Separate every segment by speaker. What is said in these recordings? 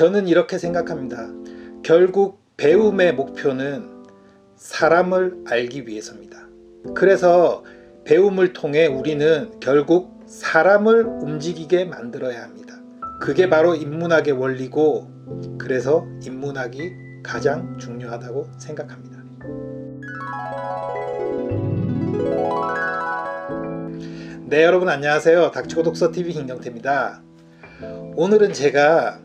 Speaker 1: 저는 이렇게 생각합니다. 결국 배움의 목표는 사람을 알기 위해서입니다. 그래서 배움을 통해 우리는 결국 사람을 움직이게 만들어야 합니다. 그게 바로 인문학의 원리고, 그래서 인문학이 가장 중요하다고 생각합니다. 네, 여러분 안녕하세요. 닥치고 독서TV 김경태입니다. 오늘은 제가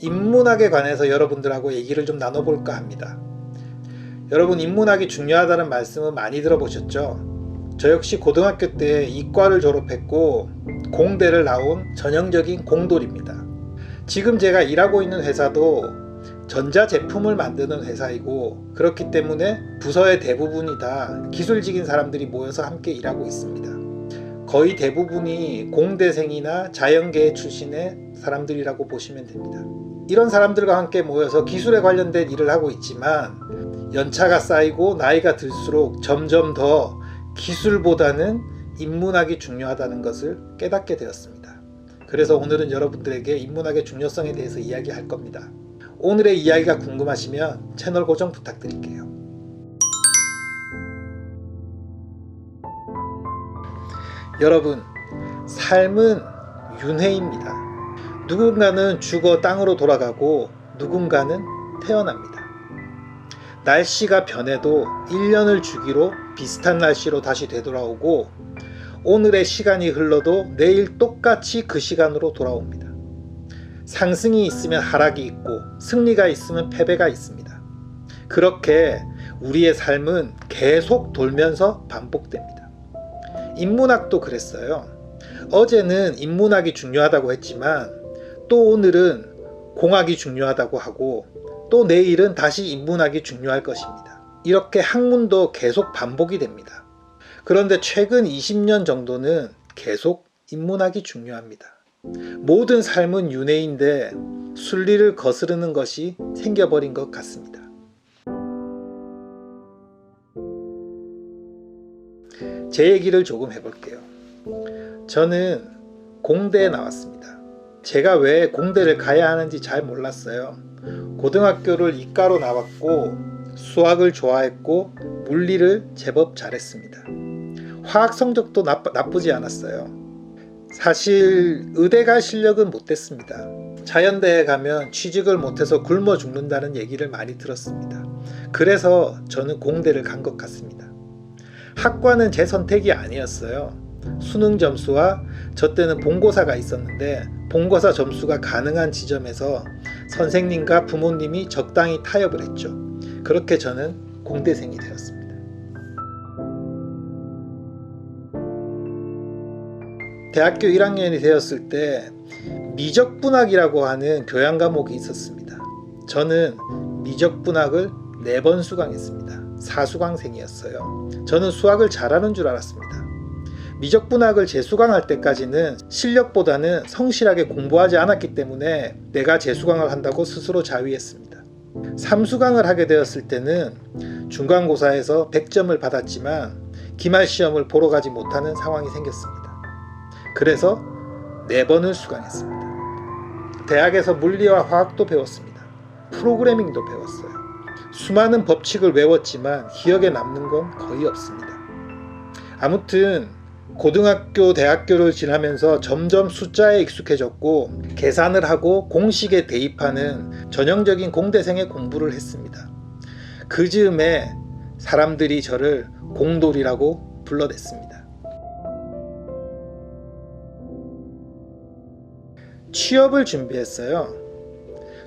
Speaker 1: 인문학에 관해서 여러분들하고 얘기를 좀 나눠볼까 합니다. 여러분, 인문학이 중요하다는 말씀은 많이 들어보셨죠? 저 역시 고등학교 때 이과를 졸업했고 공대를 나온 전형적인 공돌입니다. 지금 제가 일하고 있는 회사도 전자제품을 만드는 회사이고, 그렇기 때문에 부서의 대부분이 다 기술직인 사람들이 모여서 함께 일하고 있습니다. 거의 대부분이 공대생이나 자연계 출신의 사람들이라고 보시면 됩니다. 이런 사람들과 함께 모여서 기술에 관련된 일을 하고 있지만, 연차가 쌓이고 나이가 들수록 점점 더 기술보다는 인문학이 중요하다는 것을 깨닫게 되었습니다. 그래서 오늘은 여러분들에게 인문학의 중요성에 대해서 이야기할 겁니다. 오늘의 이야기가 궁금하시면 채널 고정 부탁드릴게요. 여러분, 삶은 윤회입니다. 누군가는 죽어 땅으로 돌아가고 누군가는 태어납니다. 날씨가 변해도 1년을 주기로 비슷한 날씨로 다시 되돌아오고, 오늘의 시간이 흘러도 내일 똑같이 그 시간으로 돌아옵니다. 상승이 있으면 하락이 있고 승리가 있으면 패배가 있습니다. 그렇게 우리의 삶은 계속 돌면서 반복됩니다. 인문학도 그랬어요. 어제는 인문학이 중요하다고 했지만 또 오늘은 공학이 중요하다고 하고, 또 내일은 다시 인문학이 중요할 것입니다. 이렇게 학문도 계속 반복이 됩니다. 그런데 최근 20년 정도는 계속 인문학이 중요합니다. 모든 삶은 윤회인데 순리를 거스르는 것이 생겨버린 것 같습니다. 제 얘기를 조금 해볼게요. 저는 공대에 나왔습니다. 제가 왜 공대를 가야 하는지 잘 몰랐어요. 고등학교를 이과로 나왔고 수학을 좋아했고 물리를 제법 잘했습니다. 화학 성적도 나쁘지 않았어요. 사실 의대 갈 실력은 못됐습니다. 자연대에 가면 취직을 못해서 굶어 죽는다는 얘기를 많이 들었습니다. 그래서 저는 공대를 간 것 같습니다. 학과는 제 선택이 아니었어요. 수능 점수와 저 때는 본고사가 있었는데, 본고사 점수가 가능한 지점에서 선생님과 부모님이 적당히 타협을 했죠. 그렇게 저는 공대생이 되었습니다. 대학교 1학년이 되었을 때 미적분학이라고 하는 교양 과목이 있었습니다. 저는 미적분학을 4번 수강했습니다. 4수강생이었어요. 저는 수학을 잘하는 줄 알았습니다. 미적분학을 재수강할 때까지는 실력보다는 성실하게 공부하지 않았기 때문에 내가 재수강을 한다고 스스로 자위했습니다. 3수강을 하게 되었을 때는 중간고사에서 100점을 받았지만 기말시험을 보러 가지 못하는 상황이 생겼습니다. 그래서 4번을 수강했습니다. 대학에서 물리와 화학도 배웠습니다. 프로그래밍도 배웠어요. 수많은 법칙을 외웠지만 기억에 남는 건 거의 없습니다. 아무튼 고등학교, 대학교를 지나면서 점점 숫자에 익숙해졌고 계산을 하고 공식에 대입하는 전형적인 공대생의 공부를 했습니다. 그 즈음에 사람들이 저를 공돌이라고 불러댔습니다. 취업을 준비했어요.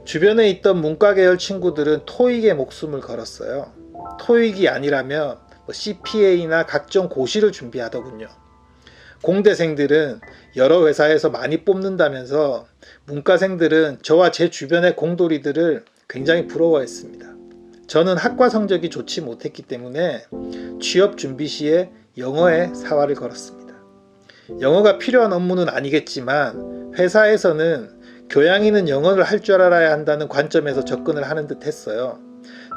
Speaker 1: 주변에 있던 문과 계열 친구들은 토익에 목숨을 걸었어요. 토익이 아니라면 CPA나 각종 고시를 준비하더군요. 공대생들은 여러 회사에서 많이 뽑는다면서 문과생들은 저와 제 주변의 공돌이들을 굉장히 부러워했습니다. 저는 학과 성적이 좋지 못했기 때문에 취업 준비 시에 영어에 사활을 걸었습니다. 영어가 필요한 업무는 아니겠지만 회사에서는 교양 있는 영어를 할 줄 알아야 한다는 관점에서 접근을 하는 듯 했어요.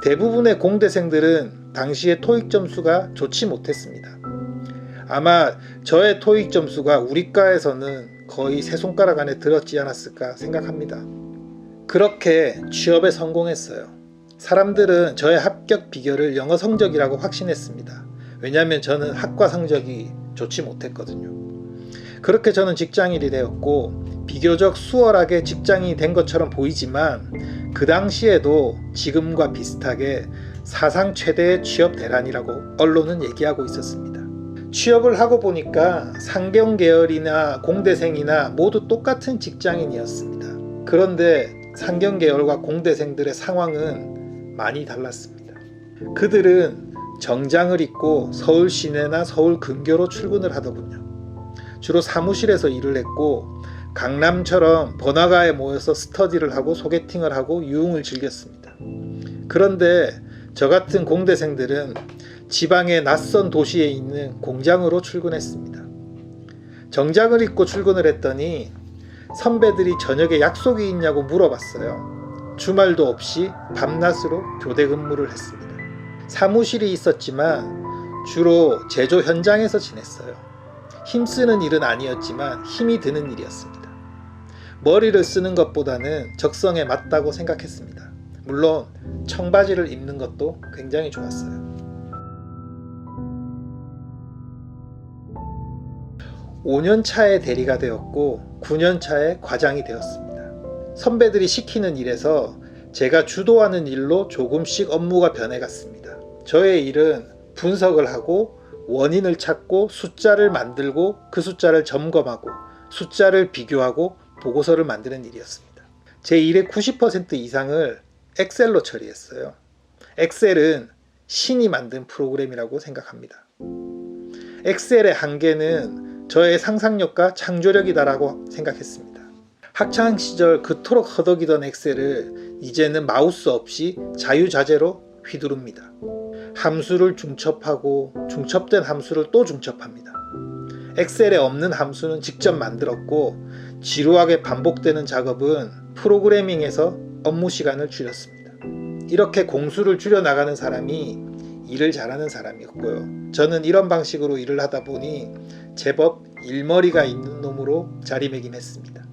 Speaker 1: 대부분의 공대생들은 당시에 토익 점수가 좋지 못했습니다. 아마 저의 토익 점수가 우리 과에서는 거의 세 손가락 안에 들었지 않았을까 생각합니다. 그렇게 취업에 성공했어요. 사람들은 저의 합격 비결을 영어 성적이라고 확신했습니다. 왜냐하면 저는 학과 성적이 좋지 못했거든요. 그렇게 저는 직장인이 되었고 비교적 수월하게 직장인이 된 것처럼 보이지만 그 당시에도 지금과 비슷하게 사상 최대의 취업 대란이라고 언론은 얘기하고 있었습니다. 취업을 하고 보니까 상경 계열이나 공대생이나 모두 똑같은 직장인이었습니다. 그런데 상경 계열과 공대생들의 상황은 많이 달랐습니다. 그들은 정장을 입고 서울 시내나 서울 근교로 출근을 하더군요. 주로 사무실에서 일을 했고 강남처럼 번화가에 모여서 스터디를 하고 소개팅을 하고 유흥을 즐겼습니다. 그런데 저 같은 공대생들은 지방의 낯선 도시에 있는 공장으로 출근했습니다. 정장을 입고 출근을 했더니 선배들이 저녁에 약속이 있냐고 물어봤어요. 주말도 없이 밤낮으로 교대 근무를 했습니다. 사무실이 있었지만 주로 제조 현장에서 지냈어요. 힘쓰는 일은 아니었지만 힘이 드는 일이었습니다. 머리를 쓰는 것보다는 적성에 맞다고 생각했습니다. 물론 청바지를 입는 것도 굉장히 좋았어요. 5년 차에 대리가 되었고 9년 차에 과장이 되었습니다. 선배들이 시키는 일에서 제가 주도하는 일로 조금씩 업무가 변해갔습니다. 저의 일은 분석을 하고 원인을 찾고 숫자를 만들고 그 숫자를 점검하고 숫자를 비교하고 보고서를 만드는 일이었습니다. 제 일의 90% 이상을 엑셀로 처리했어요. 엑셀은 신이 만든 프로그램이라고 생각합니다. 엑셀의 한계는 저의 상상력과 창조력이다라고 생각했습니다. 학창시절 그토록 허덕이던 엑셀을 이제는 마우스 없이 자유자재로 휘두릅니다. 함수를 중첩하고 중첩된 함수를 또 중첩합니다. 엑셀에 없는 함수는 직접 만들었고 지루하게 반복되는 작업은 프로그래밍에서 업무 시간을 줄였습니다. 이렇게 공수를 줄여나가는 사람이 일을 잘하는 사람이었고요. 저는 이런 방식으로 일을 하다 보니 제법 일머리가 있는 놈으로 자리매김했습니다.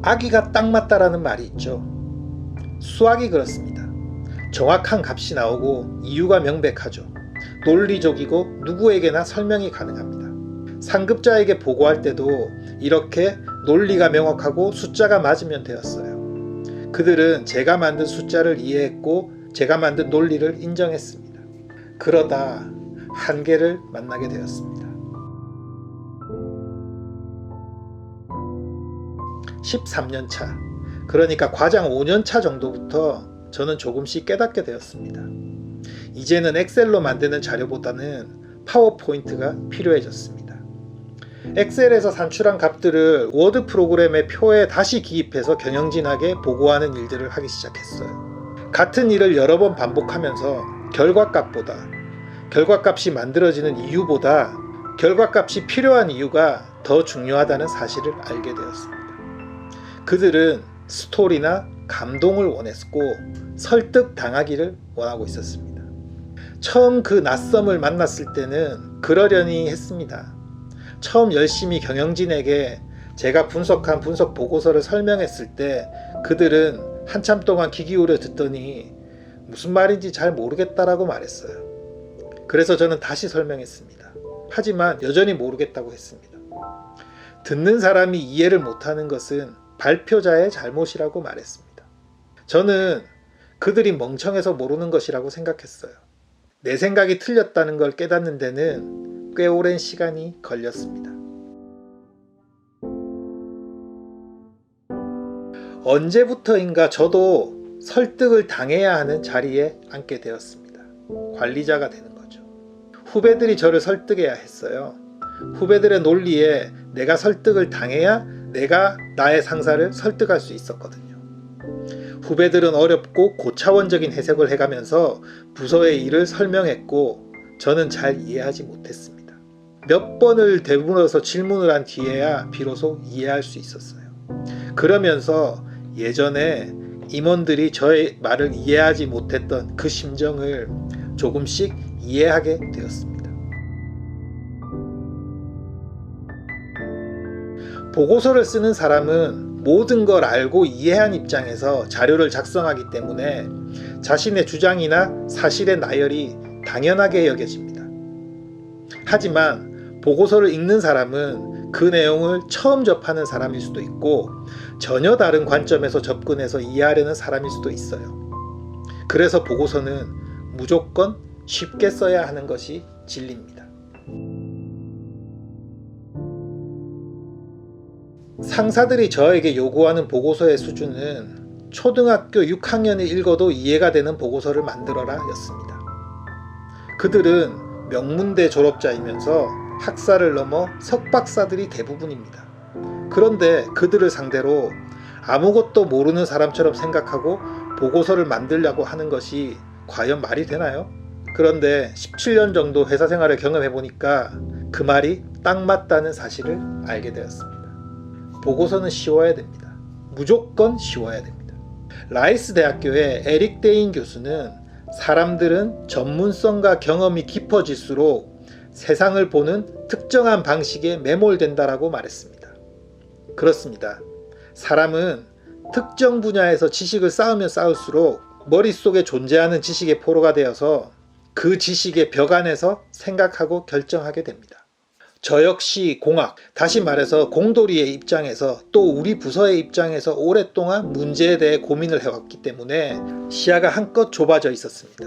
Speaker 1: 아기가 딱 맞다라는 말이 있죠. 수학이 그렇습니다. 정확한 값이 나오고 이유가 명백하죠. 논리적이고 누구에게나 설명이 가능합니다. 상급자에게 보고할 때도 이렇게 논리가 명확하고 숫자가 맞으면 되었어요. 그들은 제가 만든 숫자를 이해했고 제가 만든 논리를 인정했습니다. 그러다 한계를 만나게 되었습니다. 13년 차, 그러니까 과장 5년 차 정도부터 저는 조금씩 깨닫게 되었습니다. 이제는 엑셀로 만드는 자료보다는 파워포인트가 필요해졌습니다. 엑셀에서 산출한 값들을 워드 프로그램의 표에 다시 기입해서 경영진에게 보고하는 일들을 하기 시작했어요. 같은 일을 여러 번 반복하면서 결과값이 만들어지는 이유보다 결과값이 필요한 이유가 더 중요하다는 사실을 알게 되었습니다. 그들은 스토리나 감동을 원했고 설득당하기를 원하고 있었습니다. 처음 그 낯섦을 만났을 때는 그러려니 했습니다. 처음 열심히 경영진에게 제가 분석한 분석 보고서를 설명했을 때 그들은 한참 동안 귀 기울여 듣더니 무슨 말인지 잘 모르겠다라고 말했어요. 그래서 저는 다시 설명했습니다. 하지만 여전히 모르겠다고 했습니다. 듣는 사람이 이해를 못하는 것은 발표자의 잘못이라고 말했습니다. 저는 그들이 멍청해서 모르는 것이라고 생각했어요. 내 생각이 틀렸다는 걸 깨닫는 데는 꽤 오랜 시간이 걸렸습니다. 언제부터인가 저도 설득을 당해야 하는 자리에 앉게 되었습니다. 관리자가 되는 거죠. 후배들이 저를 설득해야 했어요. 후배들의 논리에 내가 설득을 당해야 내가 나의 상사를 설득할 수 있었거든요. 후배들은 어렵고 고차원적인 해석을 해가면서 부서의 일을 설명했고 저는 잘 이해하지 못했습니다. 몇 번을 되물어서 질문을 한 뒤에야 비로소 이해할 수 있었어요. 그러면서 예전에 임원들이 저의 말을 이해하지 못했던 그 심정을 조금씩 이해하게 되었습니다. 보고서를 쓰는 사람은 모든 걸 알고 이해한 입장에서 자료를 작성하기 때문에 자신의 주장이나 사실의 나열이 당연하게 여겨집니다. 하지만 보고서를 읽는 사람은 그 내용을 처음 접하는 사람일 수도 있고 전혀 다른 관점에서 접근해서 이해하려는 사람일 수도 있어요. 그래서 보고서는 무조건 쉽게 써야 하는 것이 진리입니다. 상사들이 저에게 요구하는 보고서의 수준은 초등학교 6학년을 읽어도 이해가 되는 보고서를 만들어라 였습니다. 그들은 명문대 졸업자이면서 학사를 넘어 석박사들이 대부분입니다. 그런데 그들을 상대로 아무것도 모르는 사람처럼 생각하고 보고서를 만들려고 하는 것이 과연 말이 되나요? 그런데 17년 정도 회사 생활을 경험해 보니까 그 말이 딱 맞다는 사실을 알게 되었습니다. 보고서는 쉬워야 됩니다. 무조건 쉬워야 됩니다. 라이스 대학교의 에릭 데인 교수는 사람들은 전문성과 경험이 깊어질수록 세상을 보는 특정한 방식에 매몰된다라고 말했습니다. 그렇습니다. 사람은 특정 분야에서 지식을 쌓으면 쌓을수록 머릿속에 존재하는 지식의 포로가 되어서 그 지식의 벽 안에서 생각하고 결정하게 됩니다. 저 역시 공학, 다시 말해서 공돌이의 입장에서 또 우리 부서의 입장에서 오랫동안 문제에 대해 고민을 해왔기 때문에 시야가 한껏 좁아져 있었습니다.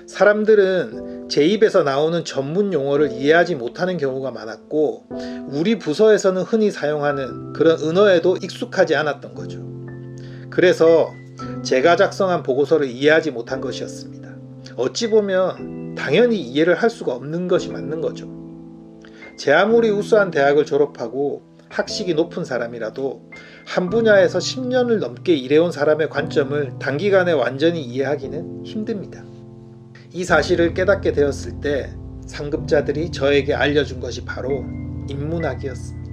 Speaker 1: 사람들은 제 입에서 나오는 전문 용어를 이해하지 못하는 경우가 많았고 우리 부서에서는 흔히 사용하는 그런 은어에도 익숙하지 않았던 거죠. 그래서 제가 작성한 보고서를 이해하지 못한 것이었습니다. 어찌 보면 당연히 이해를 할 수가 없는 것이 맞는 거죠. 제 아무리 우수한 대학을 졸업하고 학식이 높은 사람이라도 한 분야에서 10년을 넘게 일해온 사람의 관점을 단기간에 완전히 이해하기는 힘듭니다. 이 사실을 깨닫게 되었을 때 상급자들이 저에게 알려준 것이 바로 인문학이었습니다.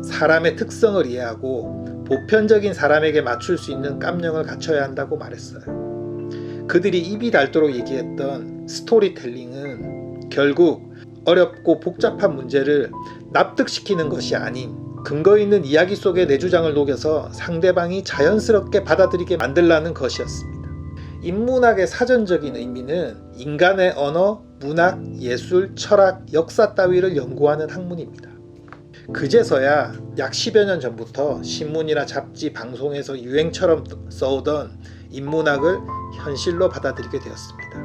Speaker 1: 사람의 특성을 이해하고 보편적인 사람에게 맞출 수 있는 깜냥을 갖춰야 한다고 말했어요. 그들이 입이 닳도록 얘기했던 스토리텔링은 결국 어렵고 복잡한 문제를 납득시키는 것이 아닌 근거 있는 이야기 속에 내 주장을 녹여서 상대방이 자연스럽게 받아들이게 만들라는 것이었습니다. 인문학의 사전적인 의미는 인간의 언어, 문학, 예술, 철학, 역사 따위를 연구하는 학문입니다. 그제서야 약 10여 년 전부터 신문이나 잡지, 방송에서 유행처럼 써오던 인문학을 현실로 받아들이게 되었습니다.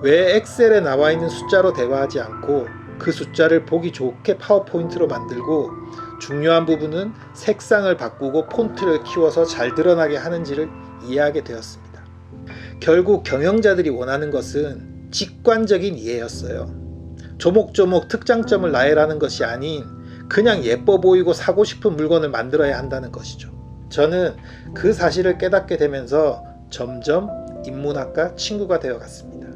Speaker 1: 왜 엑셀에 나와 있는 숫자로 대화하지 않고 그 숫자를 보기 좋게 파워포인트로 만들고 중요한 부분은 색상을 바꾸고 폰트를 키워서 잘 드러나게 하는지를 이해하게 되었습니다. 결국 경영자들이 원하는 것은 직관적인 이해였어요. 조목조목 특장점을 나열하는 것이 아닌 그냥 예뻐 보이고 사고 싶은 물건을 만들어야 한다는 것이죠. 저는 그 사실을 깨닫게 되면서 점점 인문학과 친구가 되어갔습니다.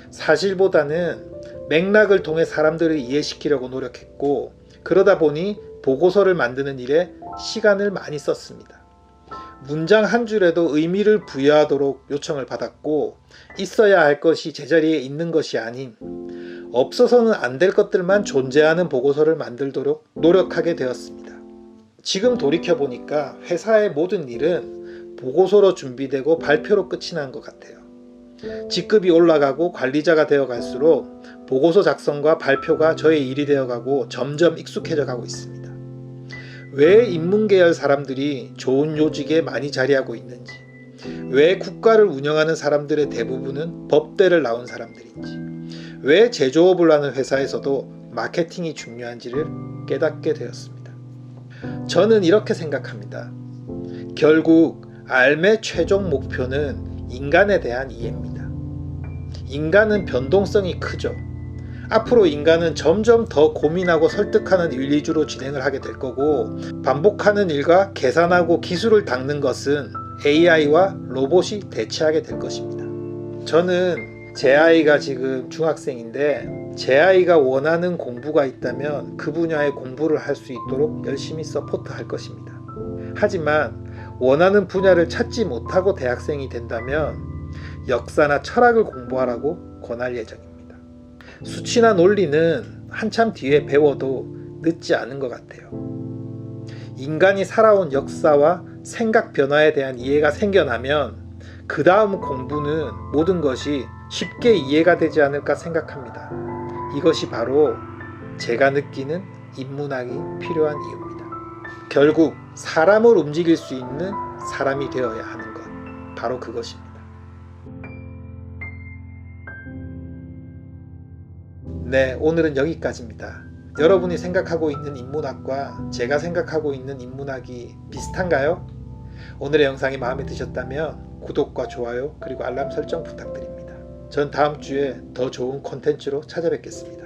Speaker 1: 사실보다는 맥락을 통해 사람들을 이해시키려고 노력했고 그러다 보니 보고서를 만드는 일에 시간을 많이 썼습니다. 문장 한 줄에도 의미를 부여하도록 요청을 받았고 있어야 할 것이 제자리에 있는 것이 아닌 없어서는 안 될 것들만 존재하는 보고서를 만들도록 노력하게 되었습니다. 지금 돌이켜보니까 회사의 모든 일은 보고서로 준비되고 발표로 끝이 난 것 같아요. 직급이 올라가고 관리자가 되어갈수록 보고서 작성과 발표가 저의 일이 되어가고 점점 익숙해져 가고 있습니다. 왜 인문계열 사람들이 좋은 요직에 많이 자리하고 있는지, 왜 국가를 운영하는 사람들의 대부분은 법대를 나온 사람들인지, 왜 제조업을 하는 회사에서도 마케팅이 중요한지를 깨닫게 되었습니다. 저는 이렇게 생각합니다. 결국 삶의 최종 목표는 인간에 대한 이해입니다. 인간은 변동성이 크죠. 앞으로 인간은 점점 더 고민하고 설득하는 일 위주로 진행을 하게 될 거고 반복하는 일과 계산하고 기술을 닦는 것은 AI와 로봇이 대체하게 될 것입니다. 저는 제 아이가 지금 중학생인데 제 아이가 원하는 공부가 있다면 그 분야의 공부를 할 수 있도록 열심히 서포트할 것입니다. 하지만 원하는 분야를 찾지 못하고 대학생이 된다면 역사나 철학을 공부하라고 권할 예정입니다. 수치나 논리는 한참 뒤에 배워도 늦지 않은 것 같아요. 인간이 살아온 역사와 생각 변화에 대한 이해가 생겨나면 그 다음 공부는 모든 것이 쉽게 이해가 되지 않을까 생각합니다. 이것이 바로 제가 느끼는 인문학이 필요한 이유입니다. 결국 사람을 움직일 수 있는 사람이 되어야 하는 것, 바로 그것입니다. 네, 오늘은 여기까지입니다. 여러분이 생각하고 있는 인문학과 제가 생각하고 있는 인문학이 비슷한가요? 오늘의 영상이 마음에 드셨다면 구독과 좋아요 그리고 알람 설정 부탁드립니다. 전 다음 주에 더 좋은 콘텐츠로 찾아뵙겠습니다.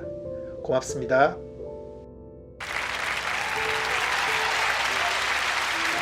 Speaker 1: 고맙습니다.